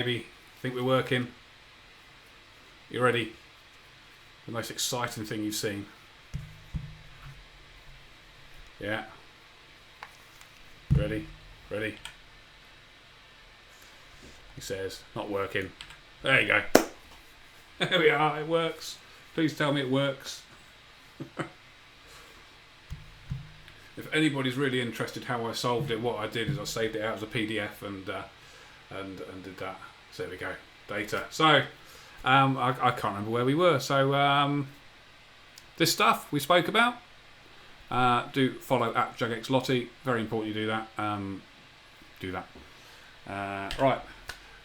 Maybe think we're working. You ready? The most exciting thing you've seen. Yeah. Ready? Ready? He says, not working. There you go. There we are, it works. Please tell me it works. If anybody's really interested how I solved it, what I did is I saved it out as a PDF and did that. So there we go. Data. So I can't remember where we were. So this stuff we spoke about. Do follow at JagXLottie. Very important you do that. Do that. Right.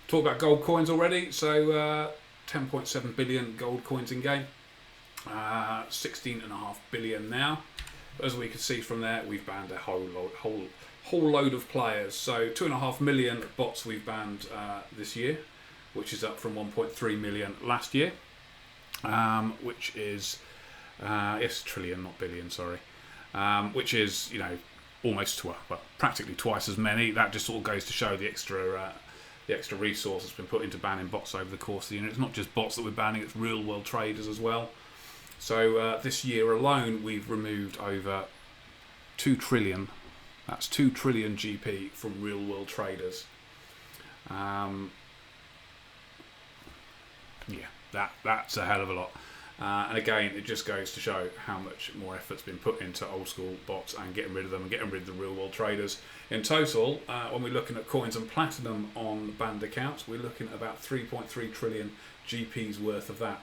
Talk about gold coins already. So 10.7 billion gold coins in game. 16.5 billion now. But as we can see from there, we've banned a whole load of players. So 2.5 million bots we've banned this year, which is up from 1.3 million last year, which is yes, trillion, not billion, sorry, which is, you know, almost practically twice as many. That just sort of goes to show the extra resource that's been put into banning bots over the course of the year. It's not just bots that we're banning; it's real world traders as well. So this year alone, we've removed over 2 trillion. That's 2 trillion GP from real world traders. Yeah, that's a hell of a lot. And again, it just goes to show how much more effort's been put into old school bots and getting rid of them and getting rid of the real world traders. In total, when we're looking at coins and platinum on banned accounts, we're looking at about 3.3 trillion GPs worth of that.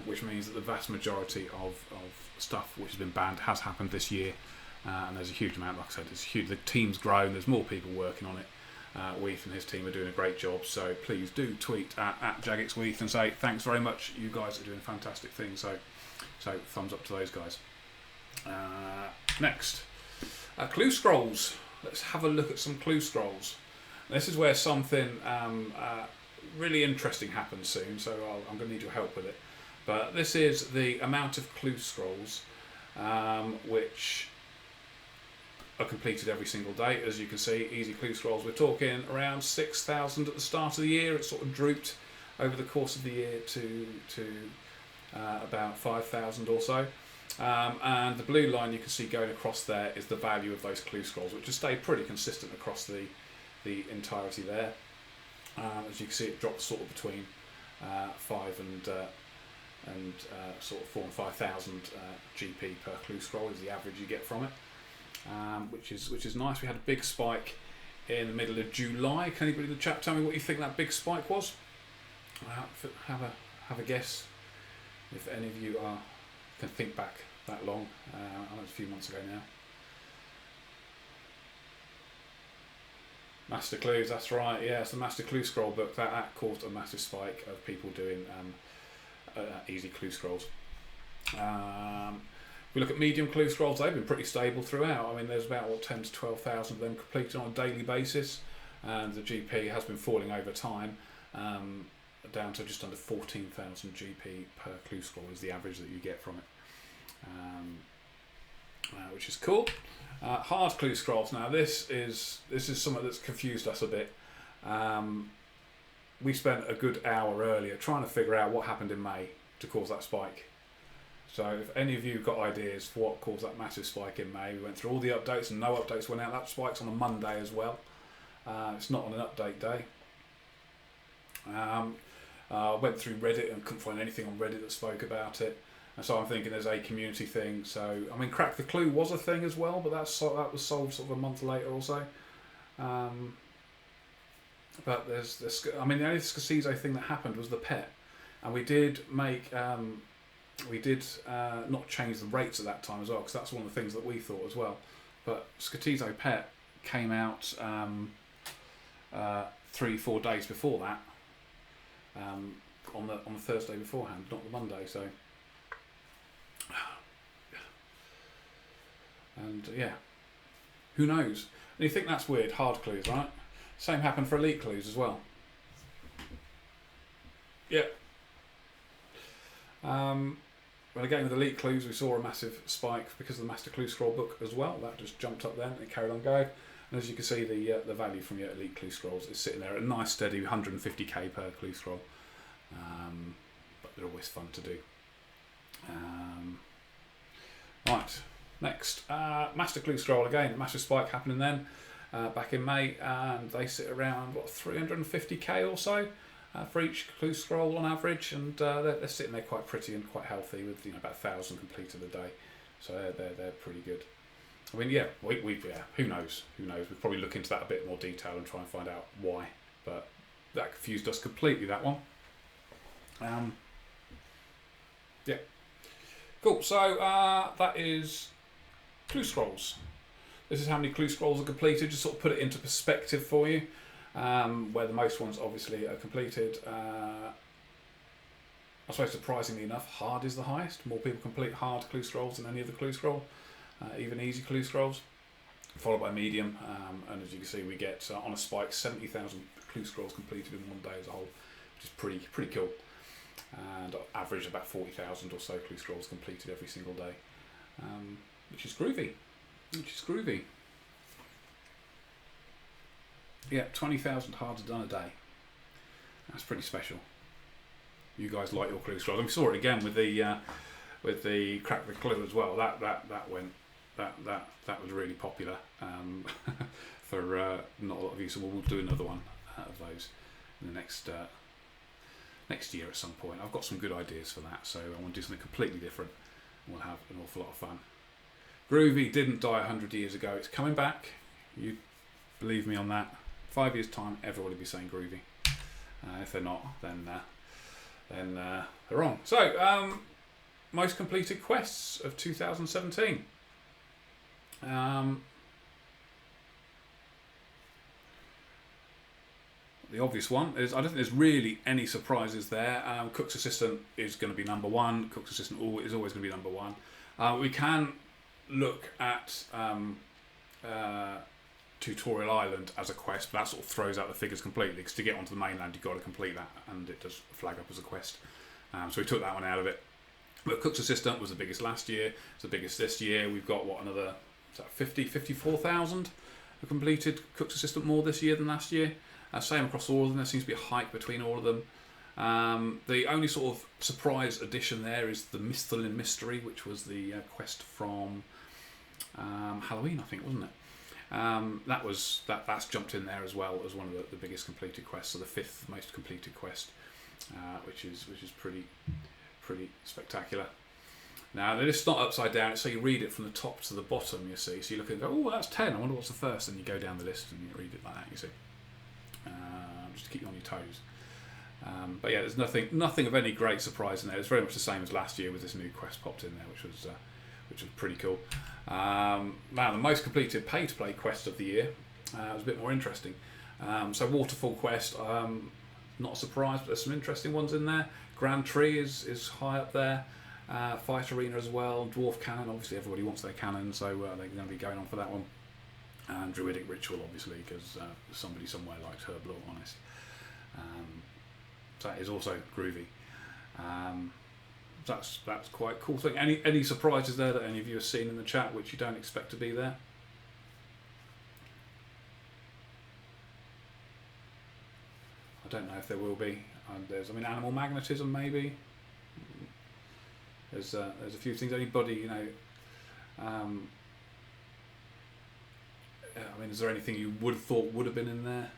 Which means that the vast majority of stuff which has been banned has happened this year, and there's a huge amount. Like I said, it's huge. The team's grown. There's more people working on it. Weath and his team are doing a great job. So please do tweet at JagXWeath and say thanks very much. You guys are doing fantastic things. So thumbs up to those guys. Next, clue scrolls. Let's have a look at some clue scrolls. This is where something really interesting happens soon. So I'm going to need your help with it. But this is the amount of clue scrolls which are completed every single day. As you can see, easy clue scrolls, we're talking around 6,000 at the start of the year. It sort of drooped over the course of the year to about 5,000 or so. And the blue line you can see going across there is the value of those clue scrolls, which has stayed pretty consistent across the entirety there. As you can see, it drops sort of between 5 and sort of 4,000 and 5,000 GP per clue scroll is the average you get from it, which is nice. We had a big spike in the middle of July. Can anybody in the chat tell me what you think that big spike was? Have a guess. If any of you can think back that long, I know it's a few months ago now. Master Clues, that's right. Yeah, it's the Master Clue Scroll book that caused a massive spike of people doing easy clue scrolls. If we look at medium clue scrolls, they've been pretty stable throughout. I mean, there's about 10 to 12,000 of them completed on a daily basis, and the GP has been falling over time, down to just under 14,000 GP per clue scroll is the average that you get from it, which is cool. Hard clue scrolls. Now this is something that's confused us a bit. We spent a good hour earlier trying to figure out what happened in May to cause that spike. So if any of you got ideas for what caused that massive spike in May, we went through all the updates and no updates went out. That spike's on a Monday as well. It's not on an update day. Went through Reddit and couldn't find anything on Reddit that spoke about it. And so I'm thinking there's a community thing. So I mean, Crack the Clue was a thing as well, but that was solved sort of a month later or so. But there's I mean, the only Scasizo thing that happened was the pet, and we did make not change the rates at that time as well, because that's one of the things that we thought as well. But Scatizo Pet came out 3-4 days before that, on the Thursday beforehand, not the Monday. So, and yeah, who knows? And you think that's weird? Hard clues, right? Same happened for elite clues as well. Yeah. But again, with elite clues, we saw a massive spike because of the Master Clue Scroll book as well. That just jumped up then and it carried on going. And as you can see, the value from your elite clue scrolls is sitting there at a nice steady 150k per clue scroll. But they're always fun to do. Right, next, Master Clue Scroll again, massive spike happening then back in May, and they sit around 350k or so for each clue scroll on average, and they're sitting there quite pretty and quite healthy with about 1,000 completed a day, so they're pretty good. I mean, yeah, who knows? We'll probably look into that a bit more detail and try and find out why, but that confused us completely, that one. Yeah. Cool, so that is clue scrolls. This is how many clue scrolls are completed, just sort of put it into perspective for you, where the most ones obviously are completed. I suppose surprisingly enough, hard is the highest. More people complete hard clue scrolls than any other clue scroll, even easy clue scrolls, followed by medium, and as you can see we get, on a spike, 70,000 clue scrolls completed in one day as a whole, which is pretty cool. And average about 40,000 or so clue scrolls completed every single day, which is groovy. Yeah, 20,000 hards done a day. That's pretty special. You guys like your clue scrolls. We saw it again with the crack the clue as well. That was really popular for not a lot of you. So we'll do another one of those in the next year at some point. I've got some good ideas for that, so I want to do something completely different. We'll have an awful lot of fun. Groovy didn't die 100 years ago. It's coming back. You believe me on that. 5 years' time, everybody will be saying groovy. If they're not, then they're wrong. So, most completed quests of 2017. The obvious one is, I don't think there's really any surprises there. Cook's Assistant is going to be number one. Cook's Assistant is always going to be number one. We can look at Tutorial Island as a quest, but that sort of throws out the figures completely, because to get onto the mainland you've got to complete that, and it does flag up as a quest. So we took that one out of it. But Cook's Assistant was the biggest last year. It's the biggest this year. We've got, another 54,000 have completed Cook's Assistant more this year than last year. Same across all of them. There seems to be a hike between all of them. The only sort of surprise addition there is the Misthalin Mystery, which was the quest from Halloween, I think, wasn't it? That's jumped in there as well as one of the biggest completed quests, so the 5th most completed quest, which is pretty spectacular. Now, it's not upside down, so you read it from the top to the bottom, you see. So you look and go, oh, that's 10, I wonder what's the first, and you go down the list and you read it like that, you see. Just to keep you on your toes. But yeah, there's nothing of any great surprise in there. It's very much the same as last year with this new quest popped in there, which was pretty cool. Now, the most completed pay-to-play quest of the year was a bit more interesting. So Waterfall quest, not a surprise, but there's some interesting ones in there. Grand Tree is high up there. Fight Arena as well. Dwarf Cannon, obviously everybody wants their cannon, so they're going to be going on for that one. And Druidic Ritual, obviously, because somebody somewhere likes Herb Law, honest. So that is also groovy. That's quite cool thing. Any surprises there that any of you have seen in the chat which you don't expect to be there? I don't know if there will be. There's, Animal Magnetism maybe. There's a few things. Anybody, is there anything you would have thought would have been in there?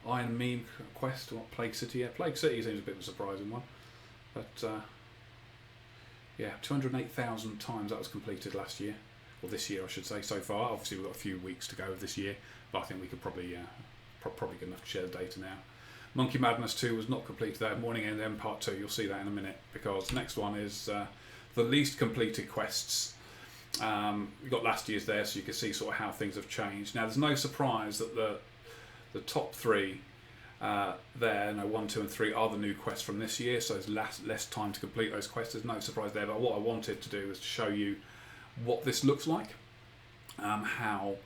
Iron Meme quest, or Plague City? Yeah, Plague City seems a bit of a surprising one. But, 208,000 times that was completed last year. Or this year, I should say, so far. Obviously, we've got a few weeks to go of this year, but I think we could probably good enough to share the data now. Monkey Madness 2 was not completed there. Morning End End Part 2, you'll see that in a minute, because the next one is the least completed quests. We've got last year's there, so you can see sort of how things have changed. Now, there's no surprise that the top three there, 1, 2 and 3 are the new quests from this year, so there's less time to complete those quests. There's no surprise there, but what I wanted to do was to show you what this looks like, how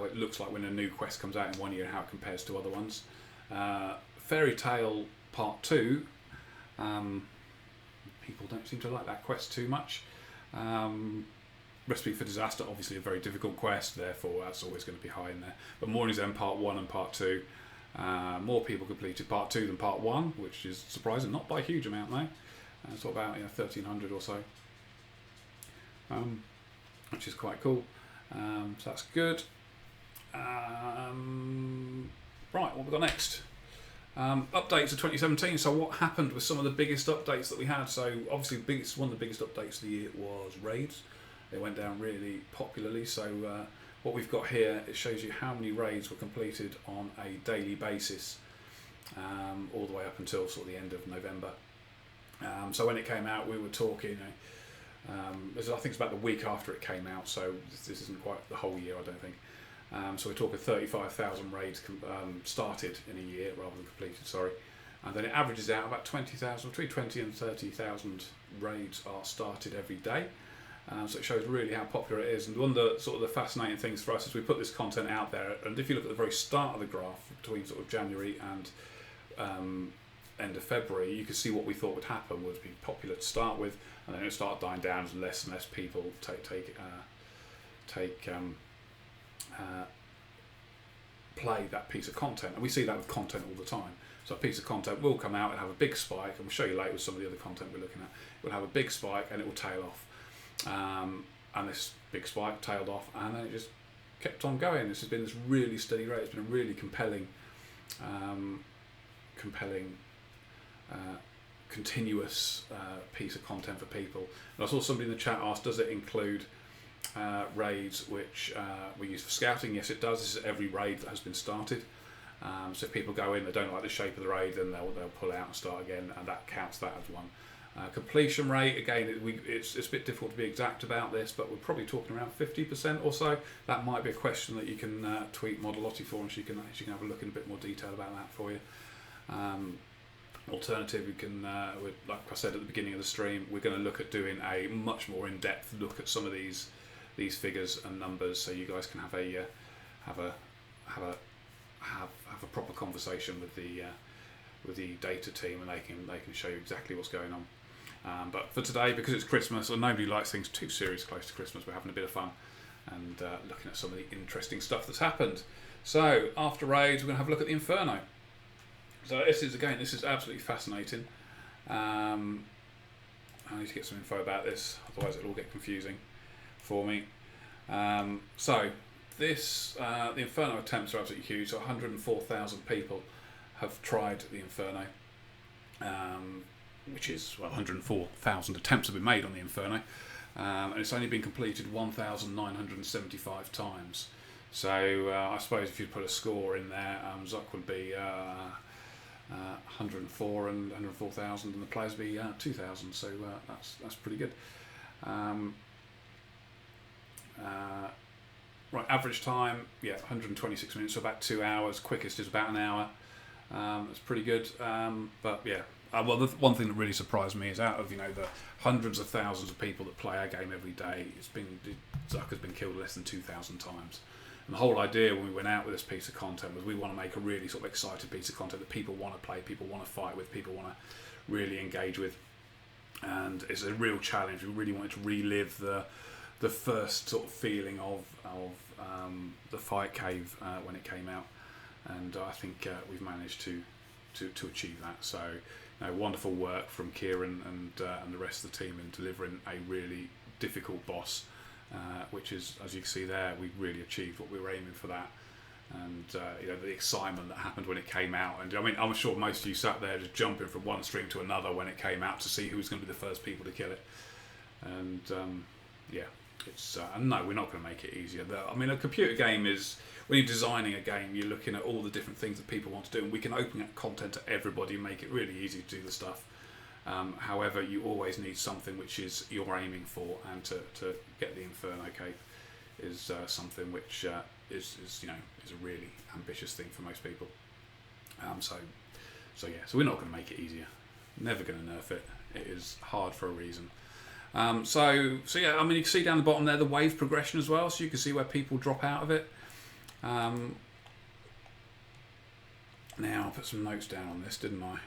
it looks like when a new quest comes out in one year and how it compares to other ones. Fairy Tale Part 2, people don't seem to like that quest too much. Recipe for Disaster, obviously a very difficult quest, therefore that's always going to be high in there. But Morning's End Part 1 and Part 2, more people completed Part 2 than Part 1, which is surprising, not by a huge amount though. It's about 1,300 or so, which is quite cool. So that's good. Right, what have we got next? Updates of 2017. So what happened with some of the biggest updates that we had? So obviously one of the biggest updates of the year was raids. They went down really popularly. So what we've got here, it shows you how many raids were completed on a daily basis, all the way up until sort of the end of November. So when it came out, we were talking, I think it's about the week after it came out, so this isn't quite the whole year, I don't think. So we're talking 35,000 raids started in a year rather than completed, sorry. And then it averages out about 20,000, between 20 and 30,000 raids are started every day. So it shows really how popular it is. And one of the sort of the fascinating things for us is we put this content out there, and if you look at the very start of the graph between sort of January and end of February, you can see what we thought would happen would be popular to start with, and then it would start dying down as less and less people play that piece of content. And we see that with content all the time. So a piece of content will come out and have a big spike, and we'll show you later with some of the other content we're looking at. It will have a big spike and it will tail off. And this big spike tailed off, and then it just kept on going. This has been this really steady rate. It's been a really compelling continuous piece of content for people. And I saw somebody in the chat ask, does it include raids which we use for scouting? Yes, it does. This is every raid that has been started. So if people go in, they don't like the shape of the raid, then they'll pull out and start again, and that counts that as one. Completion rate, again, it's a bit difficult to be exact about this, but we're probably talking around 50% or so. That might be a question that you can tweet Modelotti for, and she can have a look in a bit more detail about that for you. Alternative, we can, like I said at the beginning of the stream, we're going to look at doing a much more in-depth look at some of these figures and numbers, so you guys can have a proper conversation with the data team, and they can show you exactly what's going on. But for today, because it's Christmas, and nobody likes things too serious close to Christmas, we're having a bit of fun and looking at some of the interesting stuff that's happened. So after raids, we're going to have a look at the Inferno. So this is absolutely fascinating. I need to get some info about this, otherwise it'll all get confusing for me. So this the Inferno attempts are absolutely huge. So 104,000 people have tried the Inferno, which is 104,000 attempts have been made on the Inferno, and it's only been completed 1,975 times. So I suppose if you put a score in there, Zuck would be 104 and 104,000, and the players would be 2,000. So that's pretty good. Right, average time, 126 minutes, so about 2 hours. Quickest is about an hour. It's pretty good, but yeah. Well, the one thing that really surprised me is out of the hundreds of thousands of people that play our game every day, Zuck has been killed less than 2,000 times. And the whole idea when we went out with this piece of content was we want to make a really sort of excited piece of content that people want to play, people want to fight with, people want to really engage with, and it's a real challenge. We really wanted to relive the first sort of feeling of the Fight Cave when it came out, and I think we've managed to achieve that. So wonderful work from Kieran and the rest of the team in delivering a really difficult boss, which is, as you can see there, we really achieved what we were aiming for that. And the excitement that happened when it came out, and I mean, I'm sure most of you sat there just jumping from one stream to another when it came out to see who was going to be the first people to kill it. And it's no, we're not going to make it easier. I mean, a computer game is, when you're designing a game, you're looking at all the different things that people want to do, and we can open up content to everybody and make it really easy to do the stuff. However, you always need something which is you're aiming for, and to get the Inferno Cape is something which is a really ambitious thing for most people. So we're not going to make it easier. Never going to nerf it. It is hard for a reason. So yeah, I mean, you can see down the bottom there the wave progression as well, so you can see where people drop out of it. Now, I'll put some notes down on this, didn't I?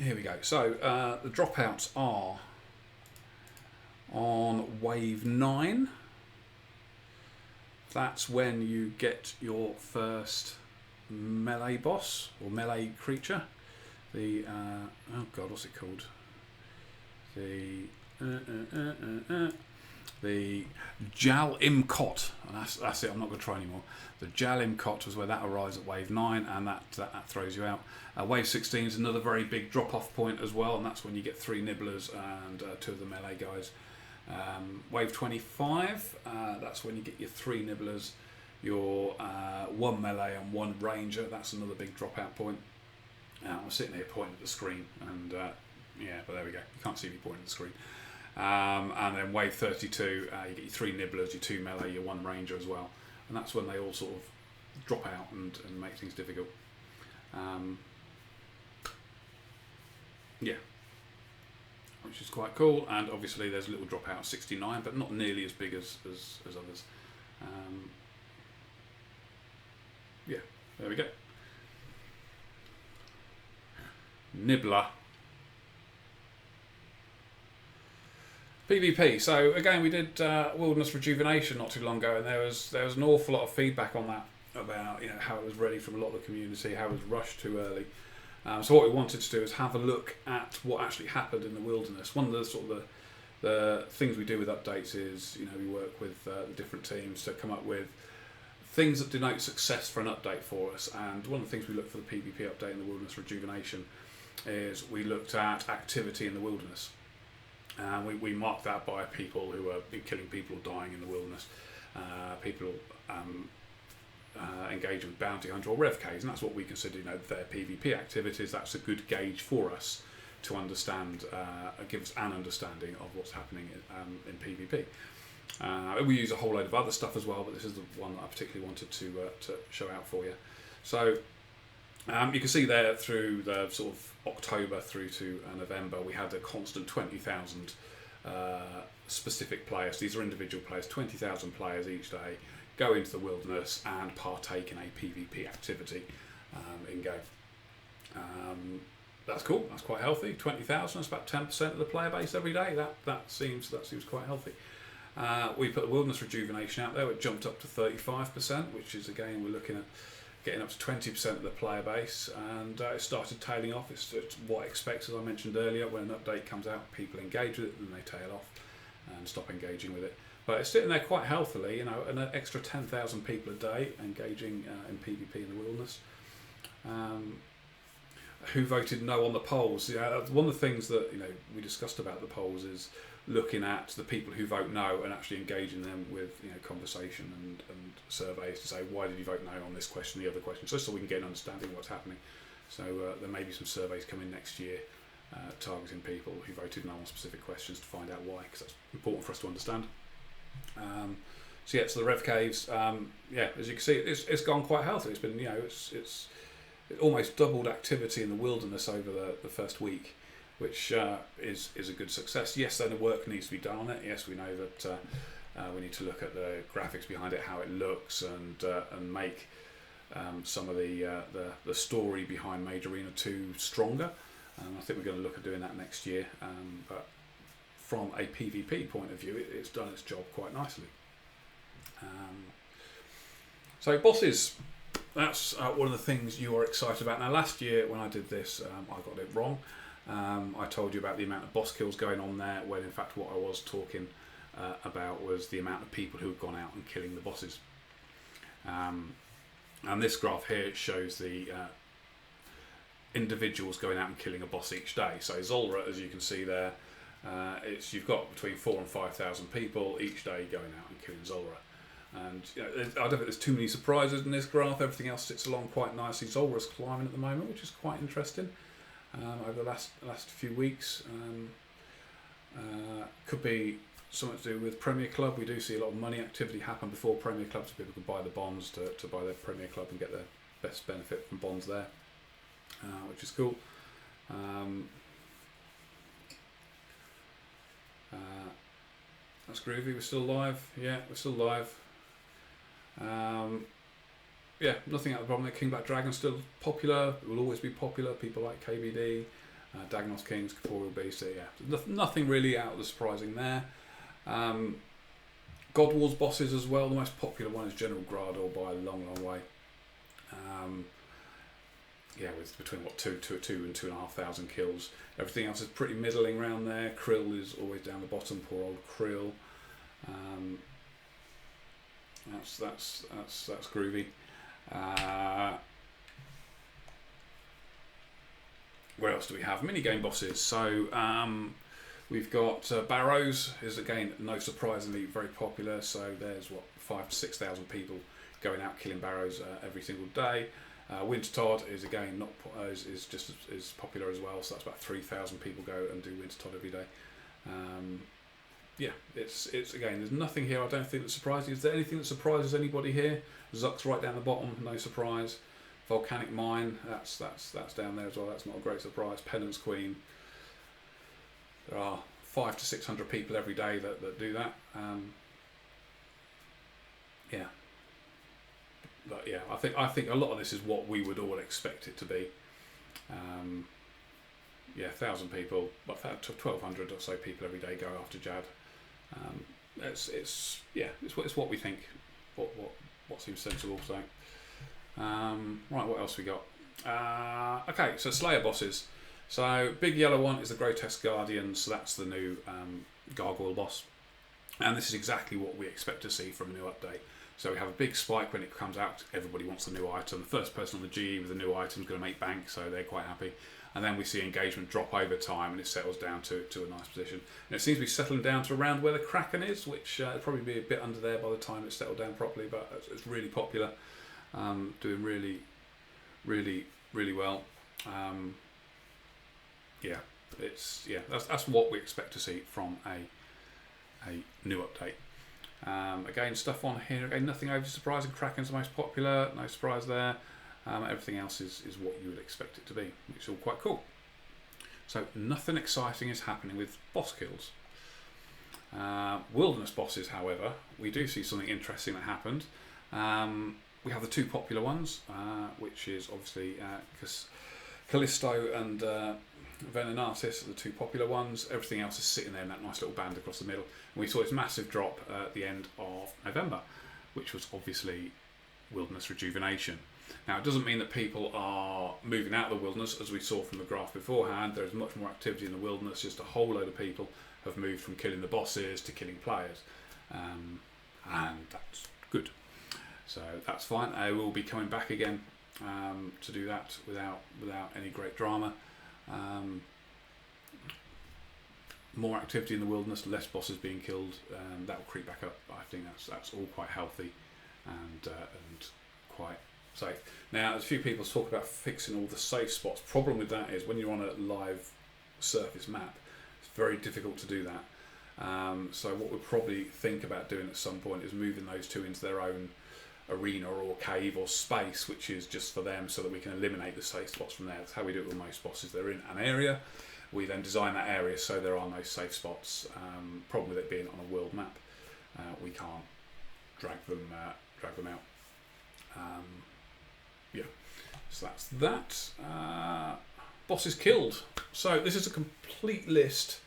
Here we go. So the dropouts are On wave 9, that's when you get your first melee boss or melee creature. The oh god, what's it called? The Jal Imkot, and that's it. I'm not going to try anymore. The Jal Imkot was where that arrives at wave 9, and that throws you out. Wave 16 is another very big drop-off point as well, and that's when you get 3 nibblers and 2 of the melee guys. Wave 25, that's when you get your 3 nibblers, your 1 melee and 1 ranger. That's another big drop-out point. I'm sitting here pointing at the screen, and yeah, but there we go. You can't see me pointing at the screen. And then wave 32, you get your 3 nibblers, your 2 melee, your 1 ranger as well. And that's when they all sort of drop out and make things difficult. Yeah, which is quite cool. And obviously there's a little drop out of 69, but not nearly as big as others. Yeah, there we go. Nibbler. PvP. So again, we did Wilderness Rejuvenation not too long ago, and there was an awful lot of feedback on that about how it was ready from a lot of the community, how it was rushed too early. So what we wanted to do is have a look at what actually happened in the wilderness. One of the sort of the things we do with updates is we work with the different teams to come up with things that denote success for an update for us. And one of the things we look for the PvP update in the Wilderness Rejuvenation is we looked at activity in the wilderness. We marked that by people who are killing people or dying in the wilderness, people engaging with bounty hunter or rev caves, and that's what we consider their PvP activities. That's a good gauge for us to understand, give us an understanding of what's happening in PvP. We use a whole load of other stuff as well, but this is the one that I particularly wanted to show out for you. So you can see there through the sort of October through to November, we had a constant 20,000 specific players. These are individual players, 20,000 players each day go into the wilderness and partake in a PvP activity in game. That's cool. That's quite healthy. 20,000. That's about 10% of the player base every day. That seems quite healthy. We put the Wilderness Rejuvenation out there. It jumped up to 35%, which is again we're looking at getting up to 20% of the player base, and it started tailing off. It's what I expect, as I mentioned earlier. When an update comes out, people engage with it, then they tail off and stop engaging with it. But it's sitting there quite healthily, an extra 10,000 people a day engaging in PvP in the wilderness. Who voted no on the polls? One of the things that we discussed about the polls is looking at the people who vote no and actually engaging them with conversation and surveys to say, why did you vote no on this question, the other question, just so we can get an understanding of what's happening. So there may be some surveys coming next year targeting people who voted no on specific questions to find out why, because that's important for us to understand. So the rev caves, as you can see, it's gone quite healthy. It's been it's almost doubled activity in the wilderness over the first week, which is a good success. Yes, then the work needs to be done on it. Yes, we know that we need to look at the graphics behind it, how it looks, and make some of the story behind Mage Arena 2 stronger. I think we're going to look at doing that next year. But from a PvP point of view, it's done its job quite nicely. So bosses. That's one of the things you are excited about. Now, last year when I did this, I got it wrong. I told you about the amount of boss kills going on there, when in fact what I was talking about was the amount of people who have gone out and killing the bosses. And this graph here shows the individuals going out and killing a boss each day. So Zulrah, as you can see there, you've got between 4,000 and 5,000 people each day going out and killing Zulrah. And I don't think there's too many surprises in this graph. Everything else sits along quite nicely. Zulrah's climbing at the moment, which is quite interesting. Over the last few weeks, could be something to do with Premier Club. We do see a lot of money activity happen before Premier Club, so people can buy the bonds to buy their Premier Club and get the best benefit from bonds there, which is cool. That's groovy. We're still live. Yeah, we're still live. Nothing out of the problem. King Black Dragon's still popular. It will always be popular. People like KBD, Dagnos Kings, Corporeal Beast. Nothing really out of the surprising there. God Wars bosses as well. The most popular one is General Grador by a long, long way. Yeah, with between what two and 2,500 kills. Everything else is pretty middling around there. Krill is always down the bottom. Poor old Krill. That's groovy. Where else do we have? Minigame bosses. So we've got Barrows is again, no surprisingly, very popular. So there's what 5,000 to 6,000 people going out killing Barrows every single day. Winter Todd is again not is just as popular as well. So that's about 3,000 people go and do Winter Todd every day. Yeah, it's again. There's nothing here I don't think that surprises you. Is there anything that surprises anybody here? Zuck's right down the bottom, no surprise. Volcanic Mine, that's down there as well. That's not a great surprise. Penance Queen. There are 500 to 600 people every day that do that. Yeah, but yeah, I think a lot of this is what we would all expect it to be. Yeah, 1,000 people, but 1,200 or so people every day go after Jad. It's what we think. What seems sensible. So. Right, what else we got? Okay, so Slayer bosses. So big yellow one is the Grotesque Guardian, so that's the new gargoyle boss, and this is exactly what we expect to see from a new update. So we have a big spike when it comes out. Everybody wants the new item. The first person on the GE with the new item is going to make bank, so they're quite happy. And then we see engagement drop over time, and it settles down to a nice position. And it seems to be settling down to around where the Kraken is, which will probably be a bit under there by the time it's settled down properly. But it's really popular. Doing really, really, really well. Yeah, that's what we expect to see from a new update. Again, stuff on here. Again, nothing over surprising. Kraken's the most popular. No surprise there. Everything else is what you would expect it to be, which is all quite cool. So nothing exciting is happening with boss kills. Wilderness bosses, however, we do see something interesting that happened. We have the two popular ones, which is obviously Callisto and Venenatis are the two popular ones. Everything else is sitting there in that nice little band across the middle. And we saw this massive drop at the end of November, which was obviously Wilderness Rejuvenation. Now, it doesn't mean that people are moving out of the wilderness, as we saw from the graph beforehand. There's much more activity in the wilderness. Just a whole load of people have moved from killing the bosses to killing players. And that's good. So that's fine. I will be coming back again to do that without any great drama. More activity in the wilderness, less bosses being killed. That will creep back up. I think that's all quite healthy and quite safe. Now, there's a few people talk about fixing all the safe spots. Problem with that is when you're on a live surface map, it's very difficult to do that. So what we'll probably think about doing at some point is moving those two into their own arena or cave or space, which is just for them, so that we can eliminate the safe spots from there. That's how we do it with most bosses. They're in an area. We then design that area so there are no safe spots. Problem with it being on a world map, we can't drag them out. Yeah, so that's that. Bosses killed. So this is a complete list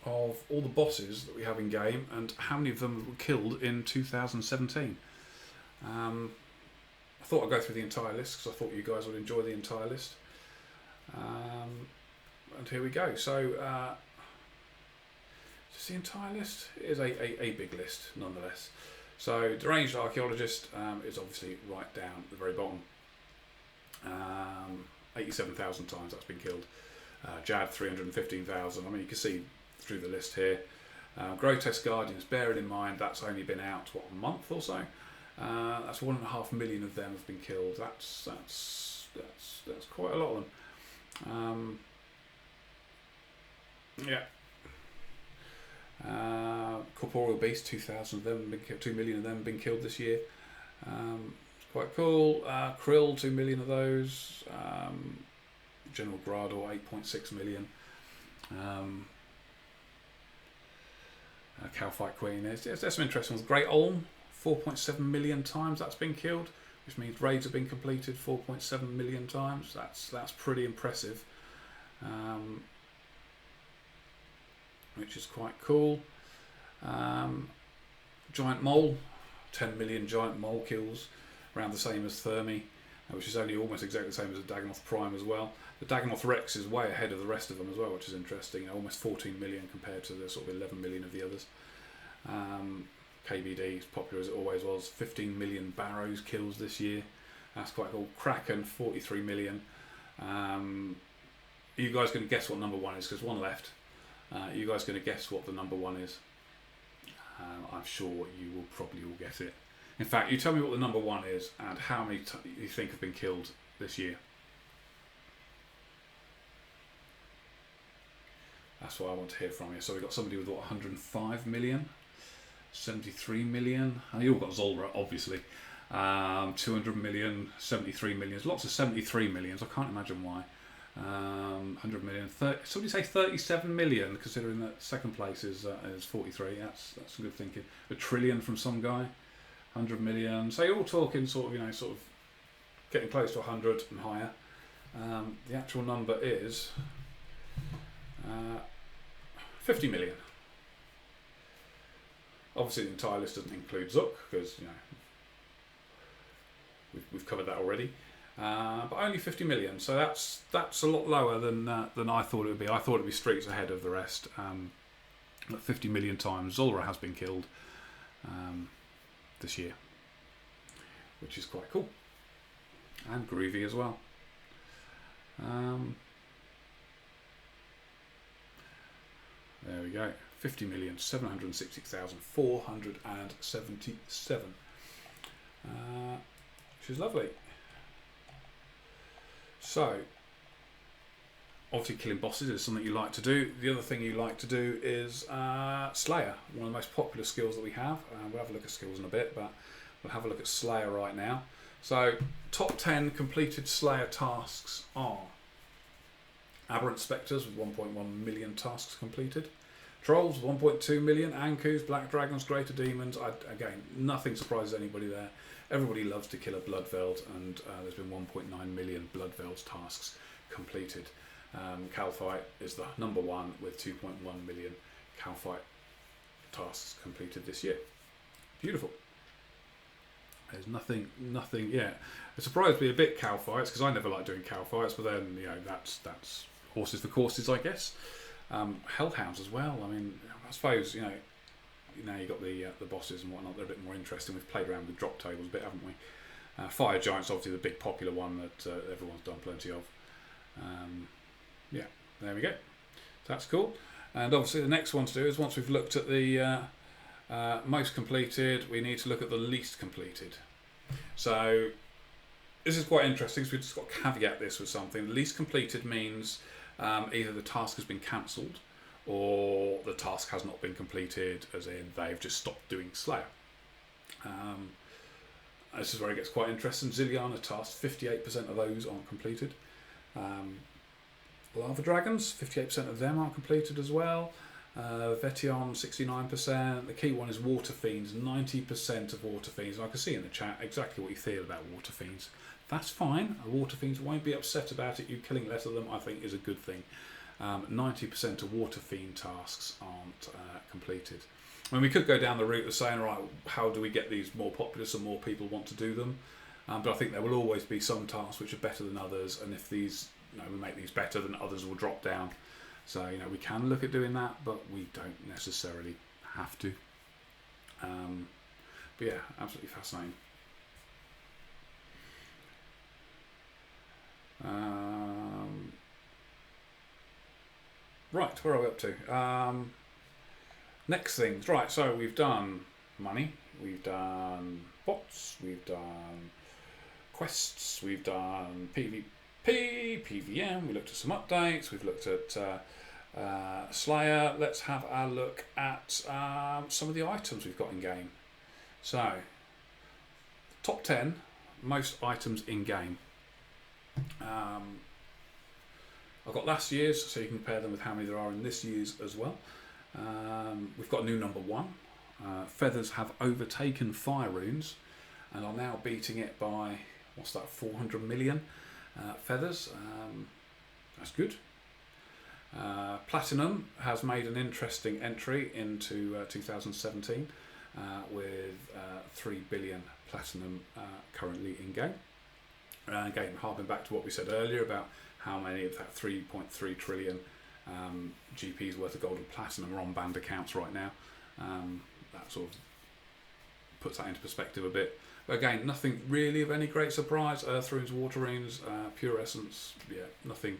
of all the bosses that we have in game and how many of them were killed in 2017. I thought I'd go through the entire list because I thought you guys would enjoy the entire list. And here we go. So just the entire list. It is a big list nonetheless. So Deranged Archaeologist is obviously right down at the very bottom. 87,000 times that's been killed. Jad 315,000. I mean, you can see through the list here. Grotesque Guardians, bearing in mind that's only been out a month or so. That's 1.5 million of them have been killed. That's quite a lot of them. Yeah. Corporeal Beast, 2,000 of them, 2 million of them have been killed this year. It's quite cool. Krill, 2 million of those. General Grador, 8.6 million. Calfight Queen. There's some interesting ones. Great Olm, 4.7 million times that's been killed, which means raids have been completed 4.7 million times. That's pretty impressive. which is quite cool. Giant mole, 10 million giant mole kills, around the same as Thermi, which is only almost exactly the same as the Dagonoth Prime as well. The Dagonoth Rex is way ahead of the rest of them as well, which is interesting. Almost 14 million compared to the sort of 11 million of the others. KBD is popular as it always was. 15 million Barrows kills this year. That's quite cool. Kraken, 43 million. Are you guys going to guess what number one is? Because one left. Are you guys going to guess what the number one is? I'm sure you will probably all get it. In fact, you tell me what the number one is and how many you think have been killed this year. That's what I want to hear from you. So we've got somebody with what, 105 million, 73 million. And you all got Zulrah, obviously. 200 million, 73 million. There's lots of 73 millions. I can't imagine why. 100 million. Somebody say 37 million, considering that second place is 43. That's some good thinking. A trillion from some guy. 100 million. So you're all talking sort of getting close to 100 and higher. The actual number is 50 million. Obviously, the entire list doesn't include Zook because we've covered that already. But only 50 million. So that's a lot lower than I thought it would be. I thought it would be streets ahead of the rest. 50 million times Zulrah has been killed this year, which is quite cool and groovy as well. There we go. 50,760,477, which is lovely. So, obviously killing bosses is something you like to do. The other thing you like to do is Slayer, one of the most popular skills that we have. We'll have a look at skills in a bit, but we'll have a look at Slayer right now. So, top 10 completed Slayer tasks are Aberrant Spectres with 1.1 million tasks completed. Trolls, 1.2 million. Ankus, Black Dragons, Greater Demons. Again, nothing surprises anybody there. Everybody loves to kill a Bloodveld, and there's been 1.9 million Bloodvelds tasks completed. Calphite is the number one with 2.1 million Calphite tasks completed this year. Beautiful. There's nothing, yeah. It surprised me a bit, Calphites, because I never like doing Calphites, but then, that's horses for courses, I guess. Hellhounds as well. I mean, I suppose, now you've got the bosses and whatnot, they're a bit more interesting. We've played around with drop tables a bit, haven't we? Fire Giant's obviously the big popular one that everyone's done plenty of. Yeah, there we go. That's cool. And obviously the next one to do is, once we've looked at the most completed, we need to look at the least completed. So this is quite interesting, so we've just got to caveat this with something. The least completed means either the task has been cancelled or the task has not been completed, as in they've just stopped doing Slayer. This is where it gets quite interesting. Zilliana tasks, 58% of those aren't completed. Lava Dragons, 58% of them aren't completed as well. Vetion, 69%. The key one is Water Fiends, 90% of Water Fiends. And I can see in the chat exactly what you feel about Water Fiends. That's fine. Water Fiends won't be upset about it. You killing less of them, I think, is a good thing. 90% of Water Fiend tasks aren't completed. I mean, we could go down the route of saying, right, how do we get these more popular so more people want to do them? But I think there will always be some tasks which are better than others, and if these, we make these better, then others will drop down. So, we can look at doing that, but we don't necessarily have to. But yeah, absolutely fascinating. Right, where are we up to? Next things. Right, so we've done money, we've done bots, we've done quests, we've done PvP, PvM, we looked at some updates, we've looked at Slayer. Let's have a look at some of the items we've got in game. So, top 10 most items in game. I've got last year's, so you can compare them with how many there are in this year's as well. We've got a new number one. Feathers have overtaken Fire Runes and are now beating it by, 400 million feathers. That's good. Platinum has made an interesting entry into 2017 with 3 billion platinum currently in game. Again, harping back to what we said earlier about how many of that 3.3 trillion GPs worth of gold and platinum are on banned accounts right now. That sort of puts that into perspective a bit. But again, nothing really of any great surprise. Earth runes, water runes, pure essence, yeah, nothing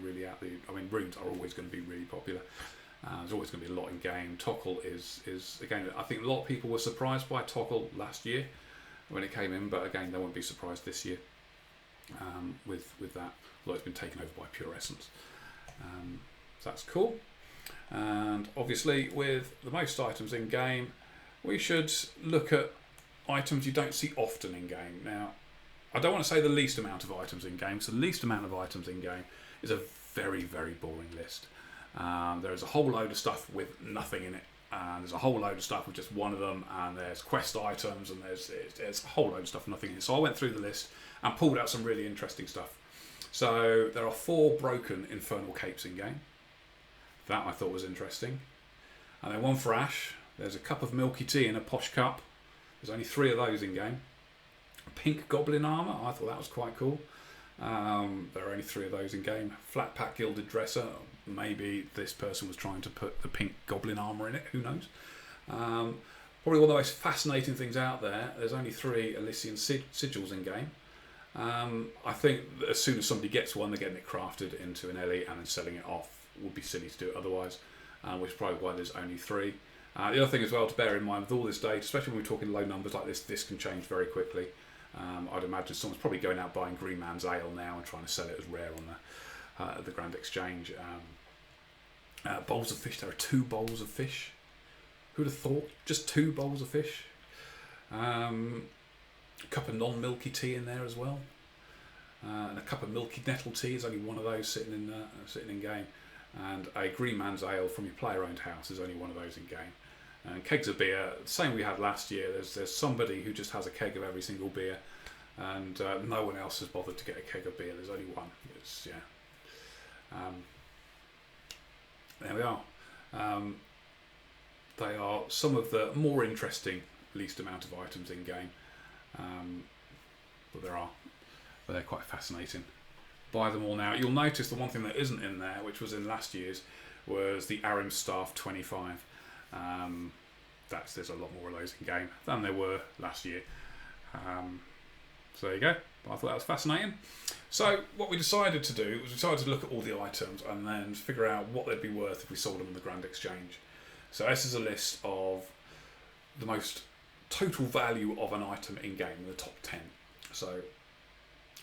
really out there. I mean, runes are always going to be really popular. There's always going to be a lot in game. Toggle is again, I think a lot of people were surprised by Toggle last year when it came in, but again, they won't be surprised this year with that. Although it's been taken over by pure essence, so that's cool. And obviously, with the most items in game, we should look at items you don't see often in game. Now, I don't want to say the least amount of items in game, so the least amount of items in game is a very, very boring list. There is a whole load of stuff with nothing in it, and there's a whole load of stuff with just one of them, and there's quest items, and there's a whole load of stuff with nothing in it. So I went through the list and pulled out some really interesting stuff. So there are 4 broken infernal capes in game. That I thought was interesting. And then one for Ash. There's a cup of milky tea in a posh cup. There's only 3 of those in game. Pink goblin armour. I thought that was quite cool. There are only 3 of those in game. Flat pack gilded dresser. Maybe this person was trying to put the pink goblin armour in it. Who knows? Probably one of the most fascinating things out there. There's only 3 Elysian sigils in game. I think that as soon as somebody gets one, they're getting it crafted into an Ellie and then selling it off. Would be silly to do it otherwise, which is probably why there's only 3. The other thing as well to bear in mind with all this data, especially when we're talking low numbers like this can change very quickly. I'd imagine someone's probably going out buying Green Man's Ale now and trying to sell it as rare on the Grand Exchange. Bowls of fish. There are 2 bowls of fish. Who'd have thought? Just 2 bowls of fish. A cup of non-milky tea in there as well. And a cup of milky nettle tea. There's only one of those sitting in game. And a Green Man's Ale from your player-owned house. There's only one of those in game. And kegs of beer, the same we had last year. There's somebody who just has a keg of every single beer, and no one else has bothered to get a keg of beer. There's only one. There we are. They are some of the more interesting least amount of items in game, but they're quite fascinating. Buy them all now. You'll notice the one thing that isn't in there, which was in last year's, was the Arim Staff 25. There's a lot more of those in game than there were last year. So there you go. I thought that was fascinating. So what we decided to do was we decided to look at all the items and then figure out what they'd be worth if we sold them in the Grand Exchange. So this is a list of the most total value of an item in game, the top 10. So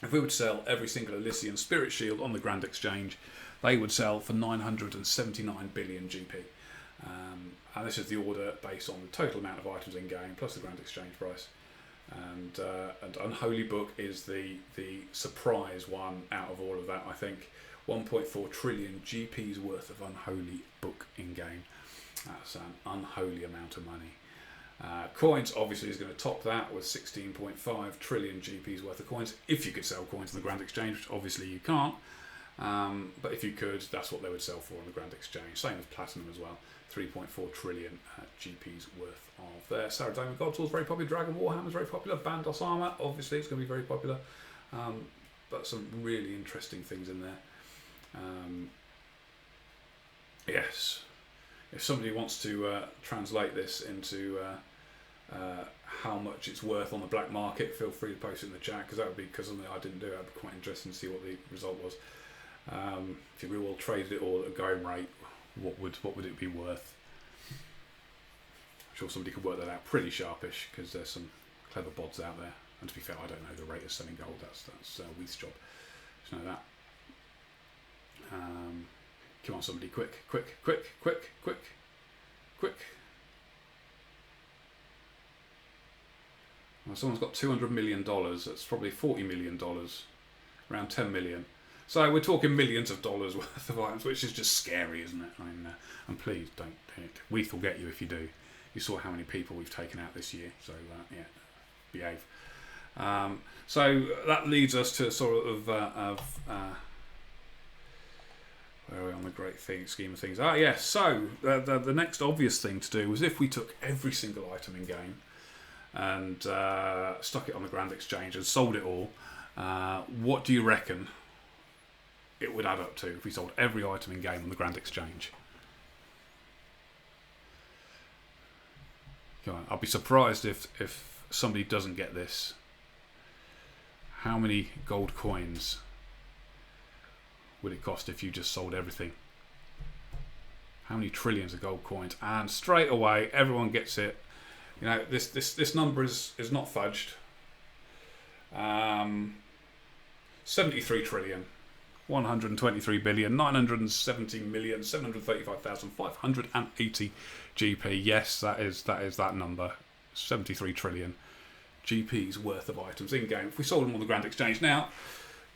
if we would sell every single Elysian Spirit Shield on the Grand Exchange, they would sell for 979 billion GP. And this is the order based on the total amount of items in game plus the Grand Exchange price. And Unholy Book is the surprise one out of all of that. I think 1.4 trillion GP's worth of Unholy Book in game. That's an unholy amount of money. Coins obviously is going to top that with 16.5 trillion GP's worth of coins. If you could sell coins in the Grand Exchange, which obviously you can't. But if you could, that's what they would sell for on the Grand Exchange. Same as Platinum as well. 3.4 trillion GP's worth of there. Saradoma Godsword is very popular. Dragon Warhammer is very popular. Bandos Armour, obviously, it's going to be very popular. But some really interesting things in there. Yes. If somebody wants to translate this into how much it's worth on the black market, feel free to post it in the chat, because that would be, because something I didn't do, that would be quite interesting to see what the result was. If we all traded it all at a going rate, what would it be worth? I'm sure somebody could work that out pretty sharpish, because there's some clever bods out there. And to be fair, I don't know the rate of selling gold. That's Weith's job. Just know that. Come on, somebody, quick. Well, someone's got $200 million. That's probably $40 million, around 10 million. So we're talking millions of dollars worth of items, which is just scary, isn't it? I mean, and please don't hit. Weith will get you if you do. You saw how many people we've taken out this year, so yeah, behave. So that leads us to sort of where Where are we on the great scheme of things? Ah, yes. So the next obvious thing to do was if we took every single item in game and stuck it on the Grand Exchange and sold it all. What do you reckon it would add up to if we sold every item in game on the Grand Exchange? I'll be surprised if somebody doesn't get this. How many gold coins would it cost if you just sold everything? How many trillions of gold coins? And straight away, everyone gets it. You know, this number is not fudged. 73 trillion. 123,970,735,580 GP. Yes, that is that number. 73 trillion GP's worth of items in game. If we sold them on the Grand Exchange now,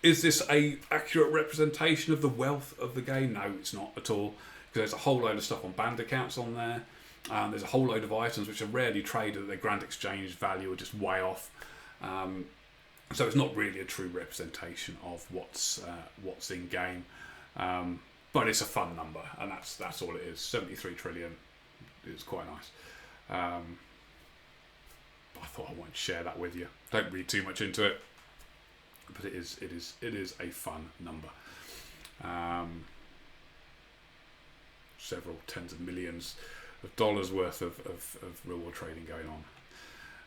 is this a accurate representation of the wealth of the game? No, it's not at all. Because there's a whole load of stuff on banned accounts on there. There's a whole load of items which are rarely traded at their Grand Exchange value, are just way off. So it's not really a true representation of what's in game, but it's a fun number, and that's all it is. 73 trillion is quite nice. I thought I wanted to share that with you. Don't read too much into it, but it is a fun number. Several tens of millions of dollars worth of reward trading going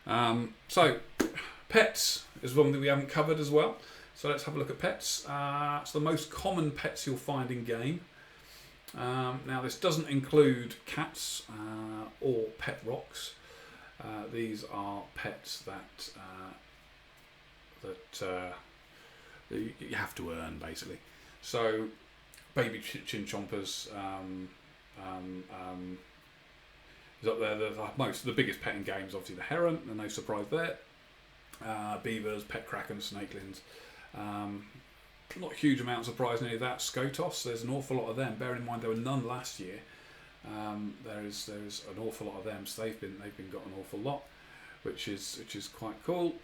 on. So pets is one that we haven't covered as well. So let's have a look at pets. It's the most common pets you'll find in game. Now this doesn't include cats or pet rocks. These are pets that you have to earn, basically. So baby chin chompers is up there. The biggest pet in game is obviously the heron, and no surprise there. Beavers, pet krakens, snakelings. Not huge amount surprisingly of that. Skotos, there's an awful lot of them. Bearing in mind there were none last year. There's an awful lot of them, so they've been got an awful lot, which is quite cool.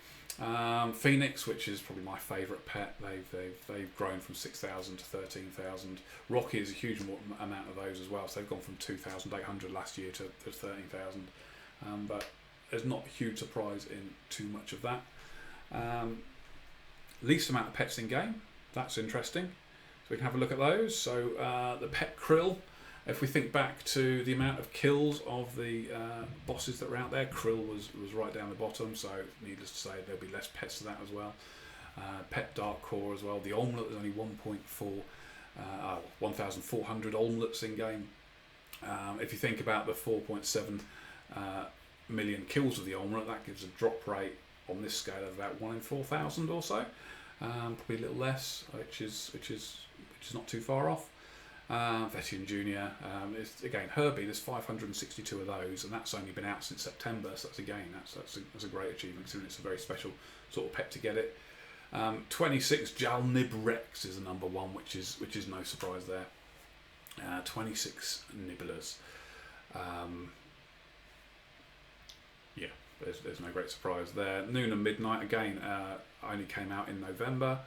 Phoenix, which is probably my favourite pet. They've grown from 6,000 to 13,000. Rocky is a huge amount of those as well. So they've gone from 2,800 last year to 13,000. But there's not a huge surprise in too much of that. Least amount of pets in game. That's interesting. So we can have a look at those. So the pet krill. If we think back to the amount of kills of the bosses that were out there, krill was right down the bottom. So needless to say, there'll be less pets to that as well. Pet dark core as well. The omelette is only 1,400 omelettes in game. If you think about the 4.7 million kills of the omelette, that gives a drop rate on this scale of about 1 in 4,000 or so. Probably a little less, which is not too far off. Vetian Junior, again Herbie. There's 562 of those, and that's only been out since September. So that's a great achievement, considering it's a very special sort of pet to get it. 26 Jalnib Rex is the number one, which is no surprise there. 26 nibblers. There's no great surprise there. Noon and Midnight again only came out in November.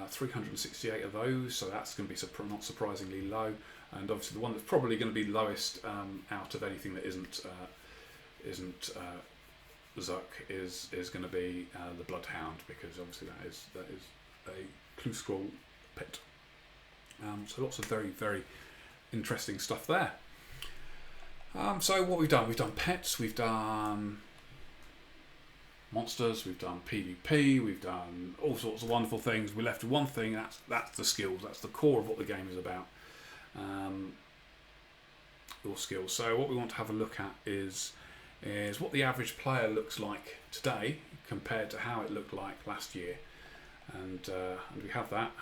368 of those, so that's going to be not surprisingly low. And obviously the one that's probably going to be lowest out of anything that isn't Zuck is going to be the Bloodhound, because obviously that is a clue scroll pet. So lots of very, very interesting stuff there. So what we've done pets, we've done monsters, we've done PvP, we've done all sorts of wonderful things. We're left with one thing, that's the skills. That's the core of what the game is about. Your skills. So what we want to have a look at is what the average player looks like today compared to how it looked like last year. And we have that.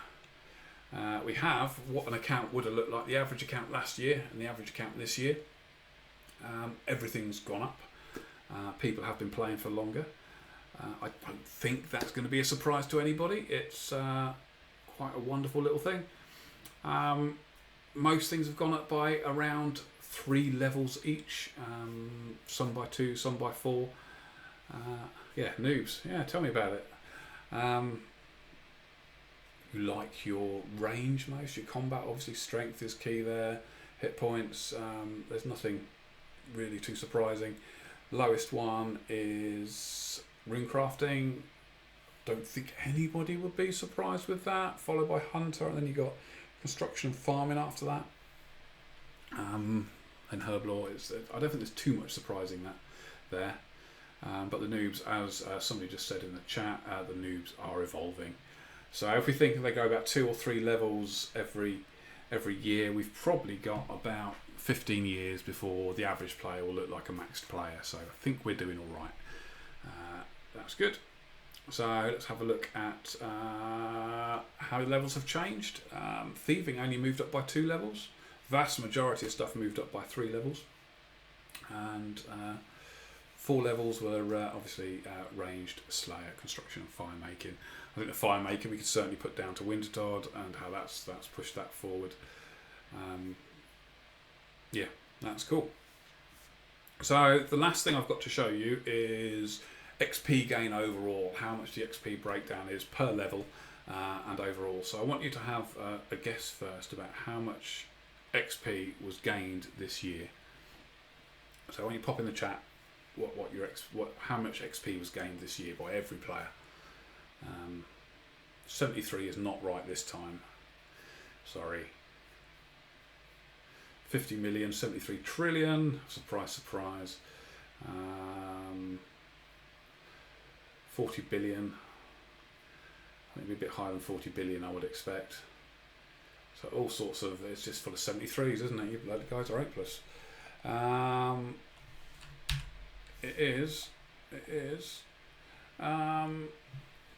We have what an account would have looked like, the average account last year and the average account this year. Everything's gone up. People have been playing for longer. I don't think that's going to be a surprise to anybody. It's quite a wonderful little thing. Most things have gone up by around 3 levels each. Some by 2, some by 4. Noobs. Yeah, tell me about it. you like your range most, your combat. Obviously strength is key there, hit points, there's nothing really too surprising. Lowest one is runecrafting. Don't think anybody would be surprised with that, followed by hunter, and then you got construction and farming after that. And herblore is, I don't think there's too much surprising that there. But the noobs, as somebody just said in the chat, the noobs are evolving. So if we think they go about 2 or 3 levels every year, we've probably got about 15 years before the average player will look like a maxed player. So I think we're doing all right. That's good. So let's have a look at how levels have changed. Thieving only moved up by 2 levels. Vast majority of stuff moved up by 3 levels. And 4 levels were obviously ranged, slayer, construction and fire making. I think the fire making we could certainly put down to Wintertod and how that's pushed that forward. Yeah, that's cool. So the last thing I've got to show you is XP gain overall, how much the XP breakdown is per level and overall. So I want you to have a guess first about how much XP was gained this year. So when you pop in the chat how much XP was gained this year by every player. 73 is not right this time. Sorry. 50 million, 73 trillion. Surprise, surprise. 40 billion. I think it'd be a bit higher than 40 billion, I would expect. So all sorts of, it's just full of 73s, isn't it? You bloody guys are hopeless. It is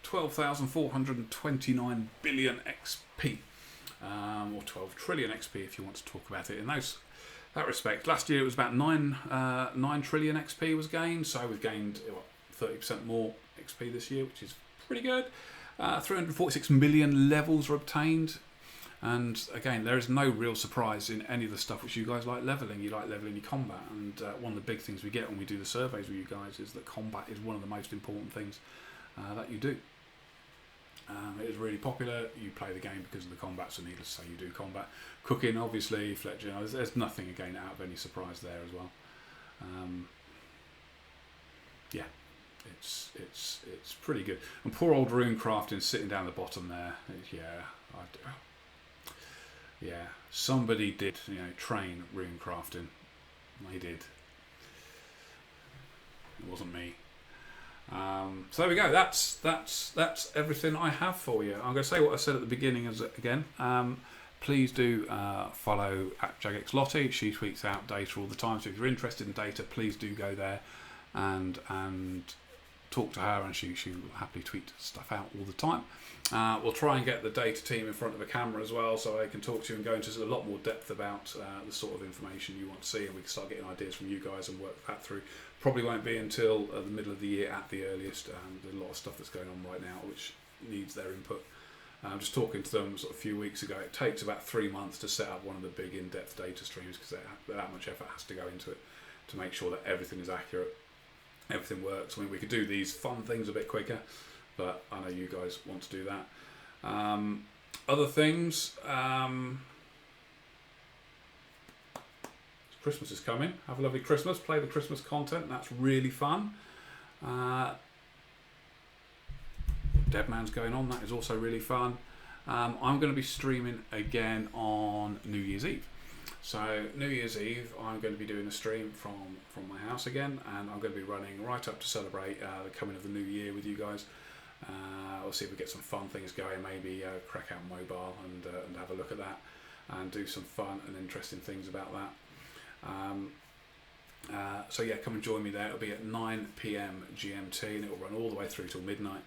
12,429 billion XP, or 12 trillion XP if you want to talk about it in that respect. Last year it was about 9 trillion XP was gained, so we've gained 30% more XP this year, which is pretty good. 346 million levels were obtained. And again, there is no real surprise in any of the stuff which you guys like leveling. You like leveling your combat, and one of the big things we get when we do the surveys with you guys is that combat is one of the most important things that you do. It is really popular. You play the game because of the combat, so needless to say, you do combat. Cooking, obviously, Fletcher. There's nothing again out of any surprise there as well. Yeah, it's pretty good. And poor old runecrafting sitting down the bottom there. Yeah, somebody did, train runecrafting. They did. It wasn't me. So there we go. That's everything I have for you. I'm going to say what I said at the beginning again. Please do follow @JagXLottie. She tweets out data all the time. So if you're interested in data, please do go there and talk to her, and she will happily tweet stuff out all the time. We'll try and get the data team in front of a camera as well, so they can talk to you and go into a lot more depth about the sort of information you want to see, and we can start getting ideas from you guys and work that through. Probably won't be until the middle of the year at the earliest. There's a lot of stuff that's going on right now which needs their input. Just talking to them sort of a few weeks ago, it takes about 3 months to set up one of the big in-depth data streams because that much effort has to go into it to make sure that everything is accurate, everything works. I mean, we could do these fun things a bit quicker, but I know you guys want to do that. Other things, Christmas is coming. Have a lovely Christmas. Play the Christmas content. That's really fun. Dead Man's going on. That is also really fun. I'm going to be streaming again on New Year's Eve. So New Year's Eve, I'm going to be doing a stream from my house again, and I'm going to be running right up to celebrate the coming of the new year with you guys. We'll see if we get some fun things going, maybe crack out mobile and have a look at that and do some fun and interesting things about that. So yeah, come and join me there. It'll be at 9 PM GMT and it will run all the way through till midnight.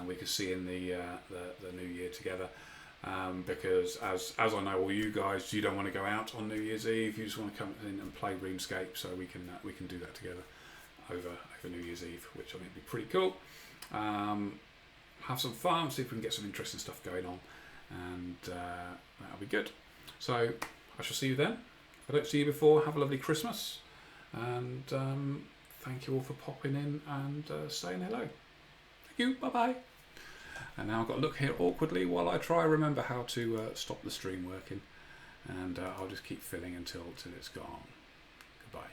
We can see in the new year together. Because as I know all you guys, you don't want to go out on New Year's Eve. You just want to come in and play RuneScape, so we can do that together over New Year's Eve, which I think would be pretty cool. Have some fun, see if we can get some interesting stuff going on, and that'll be good. So I shall see you then. If I don't see you before, have a lovely Christmas, and thank you all for popping in and saying hello. Thank you. Bye bye. And now I've got to look here awkwardly while I try remember how to stop the stream working. And I'll just keep filling until it's gone. Goodbye.